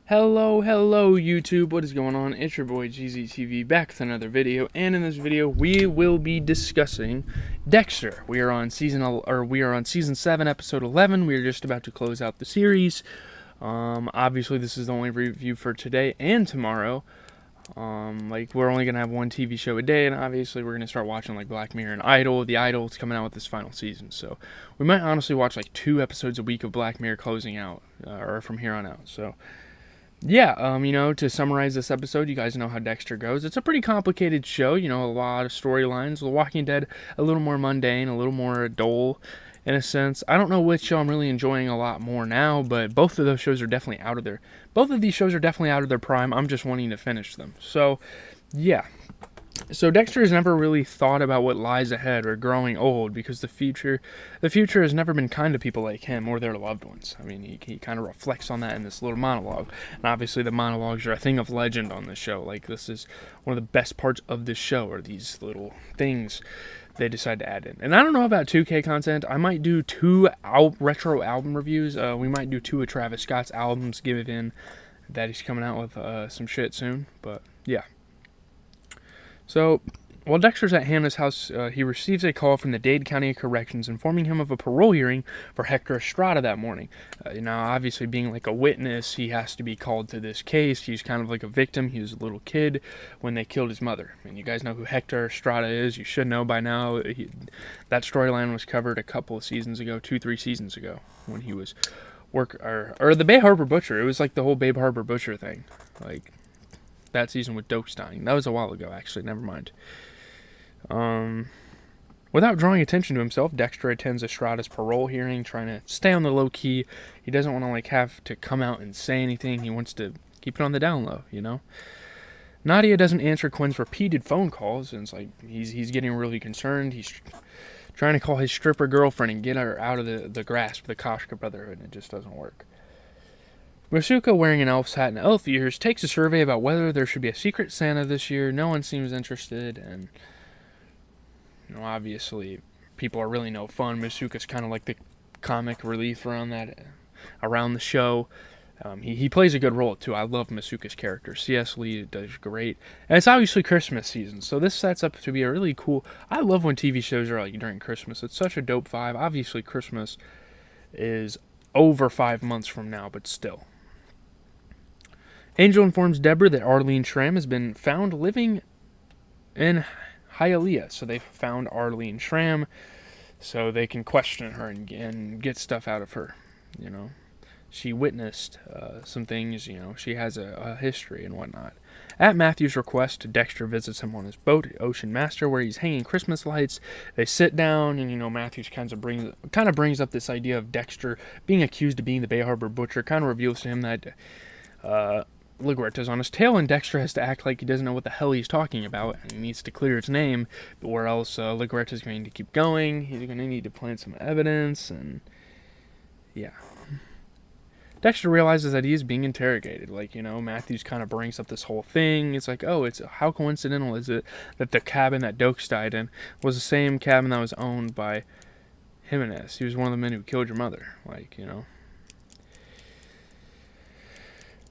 Hello YouTube, what is going on? It's your boy GZTV back with another video, and in this video we will be discussing Dexter. We are on season 7, episode 11. We are just about to close out the series. Obviously this is the only review for today and tomorrow. We're only gonna have one TV show a day, and obviously we're gonna start watching like Black Mirror and Idol. The Idol's coming out with this final season, so we might honestly watch like 2 episodes a week of Black Mirror closing out, or from here on out. So yeah, to summarize this episode, you guys know how Dexter goes. It's a pretty complicated show, a lot of storylines. The Walking Dead, a little more mundane, a little more dull, in a sense. I don't know which show I'm really enjoying a lot more now, but both of those shows are definitely both of these shows are definitely out of their prime. I'm just wanting to finish them. So, yeah. So Dexter has never really thought about what lies ahead or growing old, because the future has never been kind to people like him or their loved ones. I mean, he kind of reflects on that in this little monologue. And obviously the monologues are a thing of legend on this show. Like, this is one of the best parts of this show, are these little things they decide to add in. And I don't know about 2K content. I might do 2 retro album reviews. We might do 2 of Travis Scott's albums, given that he's coming out with some shit soon. But yeah. So, while Dexter's at Hannah's house, he receives a call from the Dade County Corrections informing him of a parole hearing for Hector Estrada that morning. Obviously being like a witness, he has to be called to this case. He's kind of like a victim. He was a little kid when they killed his mother. And you guys know who Hector Estrada is. You should know by now. That storyline was covered a couple of seasons ago, 2-3 seasons ago, when he was or the Bay Harbor Butcher. It was like the whole Bay Harbor Butcher thing. Like, that season with Dokes dying. That was a while ago, actually. Never mind. Without drawing attention to himself, Dexter attends Estrada's parole hearing, trying to stay on the low key. He doesn't want to have to come out and say anything. He wants to keep it on the down low, Nadia doesn't answer Quinn's repeated phone calls, and it's like he's getting really concerned. He's trying to call his stripper girlfriend and get her out of the grasp of the Koshka Brotherhood, and it just doesn't work. Masuka, wearing an elf's hat and elf ears, takes a survey about whether there should be a secret Santa this year. No one seems interested, and obviously people are really no fun. Masuka's kind of like the comic relief around the show. He plays a good role too. I love Masuka's character. C.S. Lee does great, and it's obviously Christmas season, so this sets up to be a really cool. I love when TV shows are like during Christmas. It's such a dope vibe. Obviously, Christmas is over 5 months from now, but still. Angel informs Deborah that Arlene Schramm has been found living in Hialeah. So they found Arlene Schramm so they can question her and get stuff out of her. She witnessed some things. She has a history and whatnot. At Matthew's request, Dexter visits him on his boat, Ocean Master, where he's hanging Christmas lights. They sit down, and Matthews kind of brings up this idea of Dexter being accused of being the Bay Harbor Butcher. Kind of reveals to him that Liguerta's on his tail, and Dexter has to act like he doesn't know what the hell he's talking about, and he needs to clear his name, or else Liguerta's going to keep going. He's going to need to plant some evidence, and yeah. Dexter realizes that he is being interrogated. Matthews kind of brings up this whole thing. It's like, oh, how coincidental is it that the cabin that Dokes died in was the same cabin that was owned by Jimenez? He was one of the men who killed your mother.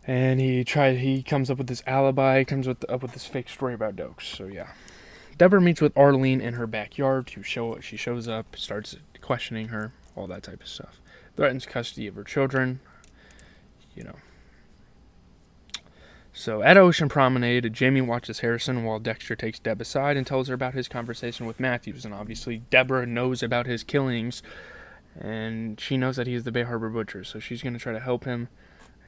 And he comes up with this alibi, comes up with this fake story about Dokes. So yeah. Deborah meets with Arlene in her backyard. She shows up, starts questioning her, all that type of stuff. Threatens custody of her children. So at Ocean Promenade, Jamie watches Harrison while Dexter takes Deb aside and tells her about his conversation with Matthews. And obviously Deborah knows about his killings, and she knows that he is the Bay Harbor Butcher, so she's going to try to help him.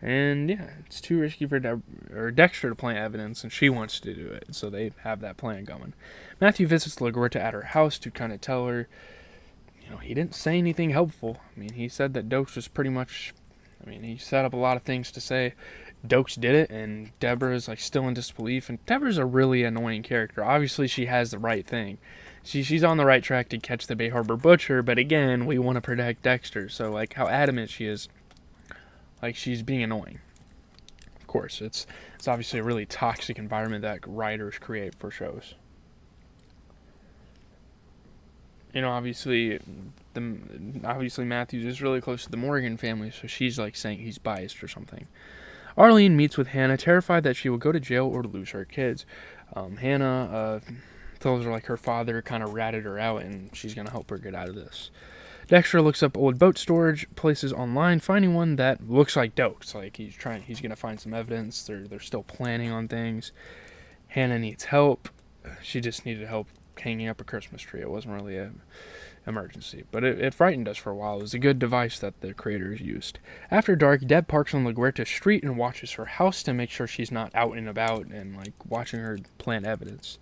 And yeah, it's too risky for Dexter to plant evidence, and she wants to do it, so they have that plan going. Matthew visits Liguerta at her house to kind of tell her, he didn't say anything helpful. He said that Dokes was pretty much, he set up a lot of things to say Dokes did it, and Deborah's still in disbelief, and Deborah's a really annoying character. Obviously, she has the right thing. She's on the right track to catch the Bay Harbor Butcher, but again, we want to protect Dexter, so how adamant she is. She's being annoying. Of course, it's obviously a really toxic environment that writers create for shows. Obviously Matthews is really close to the Morgan family, so she's saying he's biased or something. Arlene meets with Hannah, terrified that she will go to jail or lose her kids. Hannah tells her like her father kind of ratted her out and she's going to help her get out of this. Dexter looks up old boat storage places online, finding one that looks like Dokes. Like he's going to find some evidence. They're still planning on things. Hannah needs help. She just needed help hanging up a Christmas tree. It wasn't really an emergency, but it frightened us for a while. It was a good device that the creators used. After dark, Deb parks on La Guerta Street and watches her house to make sure she's not out and about and like watching her plant evidence.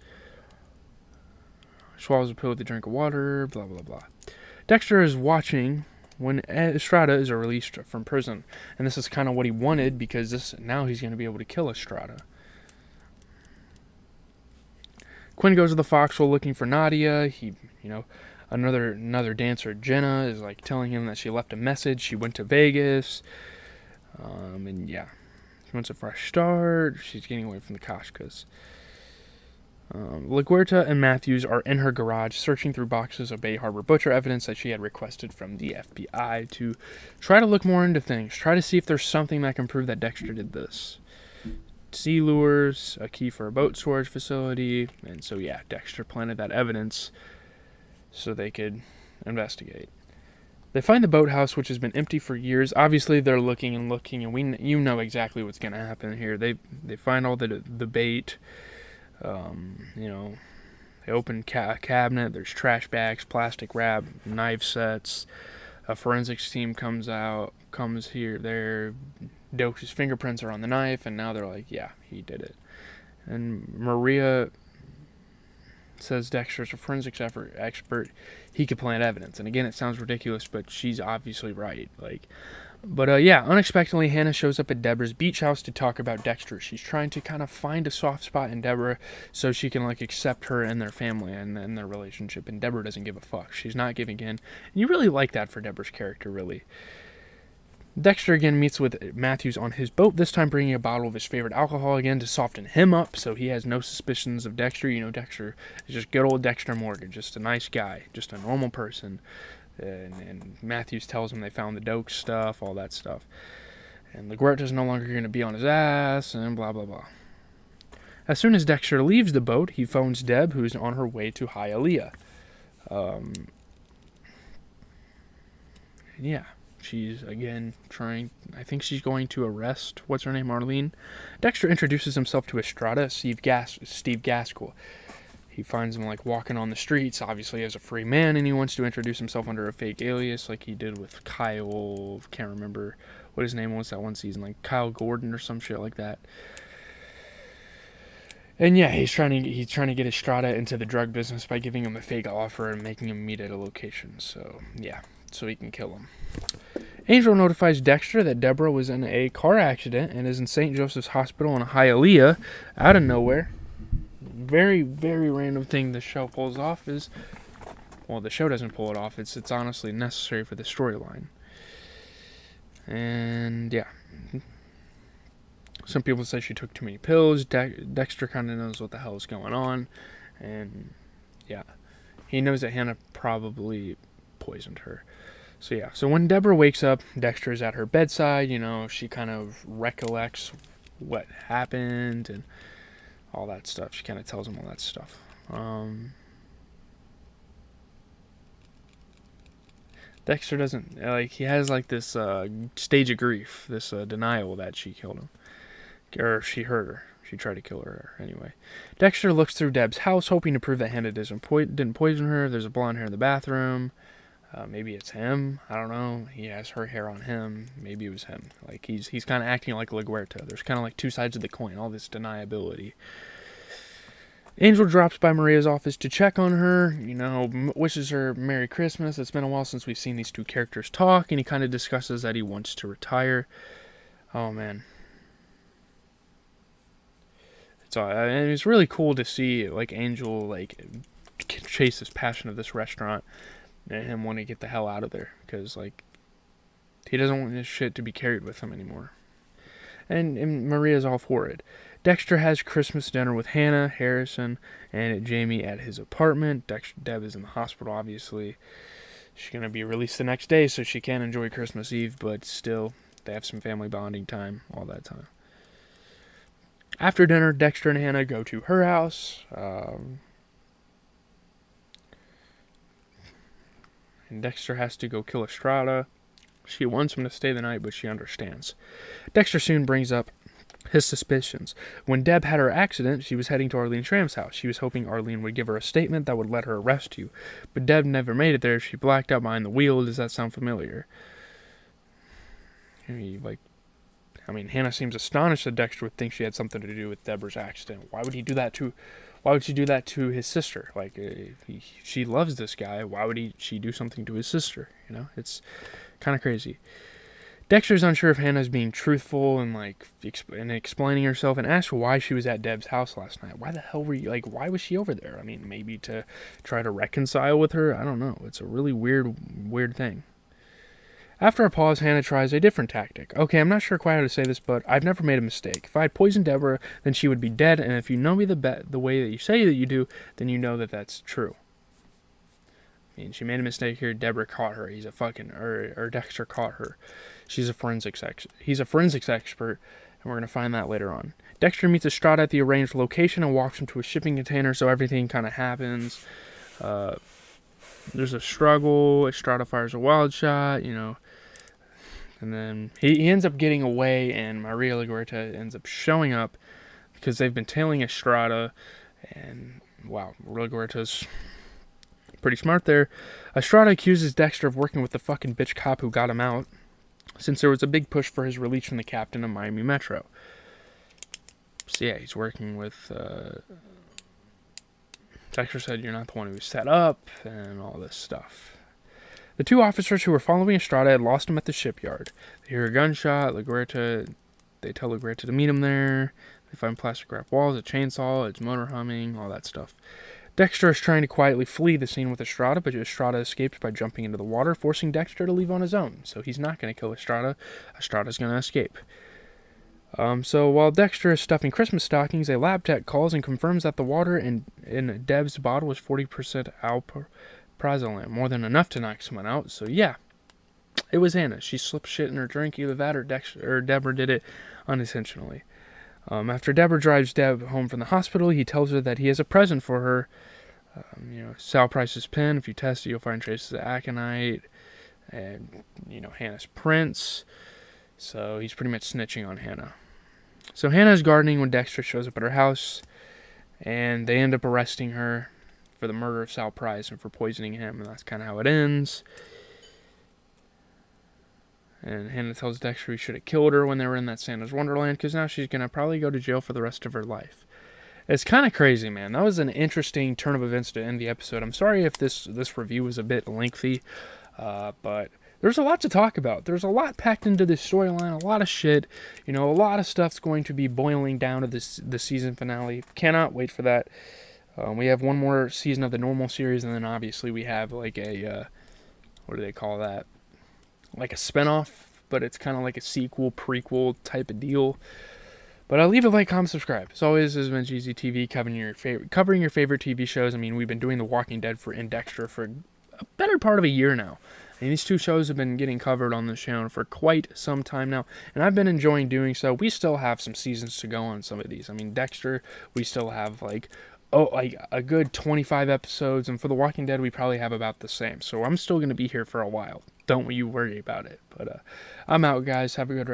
Swallows a pill with a drink of water, blah blah blah. Dexter is watching when Estrada is released from prison, and this is kind of what he wanted because now he's going to be able to kill Estrada. Quinn goes to the foxhole looking for Nadia. Another dancer, Jenna, is like telling him that she left a message. She went to Vegas, and yeah, she wants a fresh start. She's getting away from the Kashkas. La Guerta and Matthews are in her garage searching through boxes of Bay Harbor Butcher evidence that she had requested from the FBI to try to look more into things, try to see if there's something that can prove that Dexter did this. Sea lures, a key for a boat storage facility, and so yeah, Dexter planted that evidence so they could investigate. They find the boathouse, which has been empty for years. Obviously, they're looking, and you know exactly what's going to happen here. They find all the bait. They open a cabinet. There's trash bags, plastic wrap, knife sets. A forensics team comes here. Dokes' fingerprints are on the knife, and now they're like, yeah, he did it. And Maria says Dexter's a forensics expert. He could plant evidence. And again, it sounds ridiculous, but she's obviously right. Unexpectedly, Hannah shows up at Deborah's beach house to talk about Dexter. She's trying to kind of find a soft spot in Deborah so she can accept her and their family and their relationship. And Deborah doesn't give a fuck. She's not giving in. And you really like that for Deborah's character, really. Dexter again meets with Matthews on his boat, this time bringing a bottle of his favorite alcohol again to soften him up so he has no suspicions of Dexter. Dexter is just good old Dexter Morgan, just a nice guy, just a normal person. And Matthews tells him they found the Dokes stuff, all that stuff. And La Guerta's no longer going to be on his ass, and blah, blah, blah. As soon as Dexter leaves the boat, he phones Deb, who's on her way to Hialeah. She's, again, I think she's going to arrest, what's her name, Arlene? Dexter introduces himself to Estrada, Steve Gaskell. He finds him, walking on the streets, obviously as a free man, and he wants to introduce himself under a fake alias, like he did with Kyle, can't remember what his name was that one season, Kyle Gordon or some shit like that. And yeah, he's trying to get Estrada into the drug business by giving him a fake offer and making him meet at a location, so he can kill him. Angel notifies Dexter that Deborah was in a car accident and is in St. Joseph's Hospital in Hialeah out of nowhere. Very, very random thing the show pulls off is, the show doesn't pull it off. It's honestly necessary for the storyline. And yeah. Some people say she took too many pills. Dexter kind of knows what the hell is going on. And yeah, he knows that Hannah probably poisoned her. So when Deborah wakes up, Dexter is at her bedside. She kind of recollects what happened and all that stuff. She kind of tells him all that stuff. Dexter doesn't, he has this stage of grief, this denial that she killed him. Or she hurt her. She tried to kill her anyway. Dexter looks through Deb's house, hoping to prove that Hannah didn't poison her. There's a blonde hair in the bathroom. Maybe it's him. I don't know. He has her hair on him. Maybe it was him. He's kind of acting like La Guerta. There's kind of two sides of the coin. All this deniability. Angel drops by Maria's office to check on her. Wishes her Merry Christmas. It's been a while since we've seen these two characters talk, and he kind of discusses that he wants to retire. Oh man. And it's really cool to see Angel chase his passion of this restaurant and him want to get the hell out of there because he doesn't want this shit to be carried with him anymore. And Maria's all for it. Dexter has Christmas dinner with Hannah, Harrison, and Jamie at his apartment. Deb is in the hospital, obviously. She's going to be released the next day, so she can't enjoy Christmas Eve, but still, they have some family bonding time all that time. After dinner, Dexter and Hannah go to her house. And Dexter has to go kill Estrada. She wants him to stay the night, but she understands. Dexter soon brings up his suspicions. When Deb had her accident, she was heading to Arlene Schramm's house. She was hoping Arlene would give her a statement that would let her arrest you. But Deb never made it there. She blacked out behind the wheel. Does that sound familiar? Hannah seems astonished that Dexter would think she had something to do with Deborah's accident. Why would she do that to his sister? She loves this guy. Why would she do something to his sister? It's kind of crazy. Dexter's unsure if Hannah's being truthful and explaining herself, and asks why she was at Deb's house last night. Why the hell were you, why was she over there? Maybe to try to reconcile with her? I don't know. It's a really weird thing. After a pause, Hannah tries a different tactic. Okay, I'm not sure quite how to say this, but I've never made a mistake. If I had poisoned Deborah, then she would be dead, and if you know me the way that you say that you do, then you know that that's true. She made a mistake here. Deborah caught her. Dexter caught her. He's a forensics expert, and we're going to find that later on. Dexter meets Estrada at the arranged location and walks him to a shipping container, so everything kind of happens. There's a struggle. Estrada fires a wild shot, and then he ends up getting away, and Maria LaGuerta ends up showing up because they've been tailing Estrada, and wow, LaGuerta's pretty smart there. Estrada accuses Dexter of working with the fucking bitch cop who got him out, since there was a big push for his release from the captain of Miami Metro. So yeah, he's working with... Dexter said, "You're not the one who was set up," and all this stuff. The two officers who were following Estrada had lost him at the shipyard. They hear a gunshot. They tell LaGuerta to meet him there. They find plastic wrap walls, a chainsaw, it's motor humming, all that stuff. Dexter is trying to quietly flee the scene with Estrada, but Estrada escapes by jumping into the water, forcing Dexter to leave on his own. So he's not going to kill Estrada. Estrada's going to escape. So while Dexter is stuffing Christmas stockings, a lab tech calls and confirms that the water in Deb's bottle was 40% alprazolam, more than enough to knock someone out. So yeah, it was Hannah. She slipped shit in her drink. Either that or Deborah did it unintentionally. After Deborah drives Deb home from the hospital, he tells her that he has a present for her. Sal Price's pen. If you test it, you'll find traces of aconite. And, Hannah's prints. So he's pretty much snitching on Hannah. So Hannah's gardening when Dexter shows up at her house. And they end up arresting her for the murder of Sal Price and for poisoning him. And that's kind of how it ends. And Hannah tells Dexter he should have killed her when they were in that Santa's Wonderland, because now she's going to probably go to jail for the rest of her life. It's kind of crazy, man. That was an interesting turn of events to end the episode. I'm sorry if this review was a bit lengthy, but there's a lot to talk about. There's a lot packed into this storyline, a lot of shit. A lot of stuff's going to be boiling down to the season finale. Cannot wait for that. We have one more season of the normal series, and then obviously we have what do they call that? Like a spinoff, but it's kind of like a sequel, prequel type of deal. But I'll leave a like, comment, subscribe. As always, this has been GZ TV, covering your favorite TV shows. We've been doing The Walking Dead and Dexter for a better part of a year now. And these two shows have been getting covered on this channel for quite some time now, and I've been enjoying doing so. We still have some seasons to go on some of these. Dexter, we still have a good 25 episodes, and for The Walking Dead, we probably have about the same. So I'm still going to be here for a while. Don't you worry about it. But I'm out, guys. Have a good rest.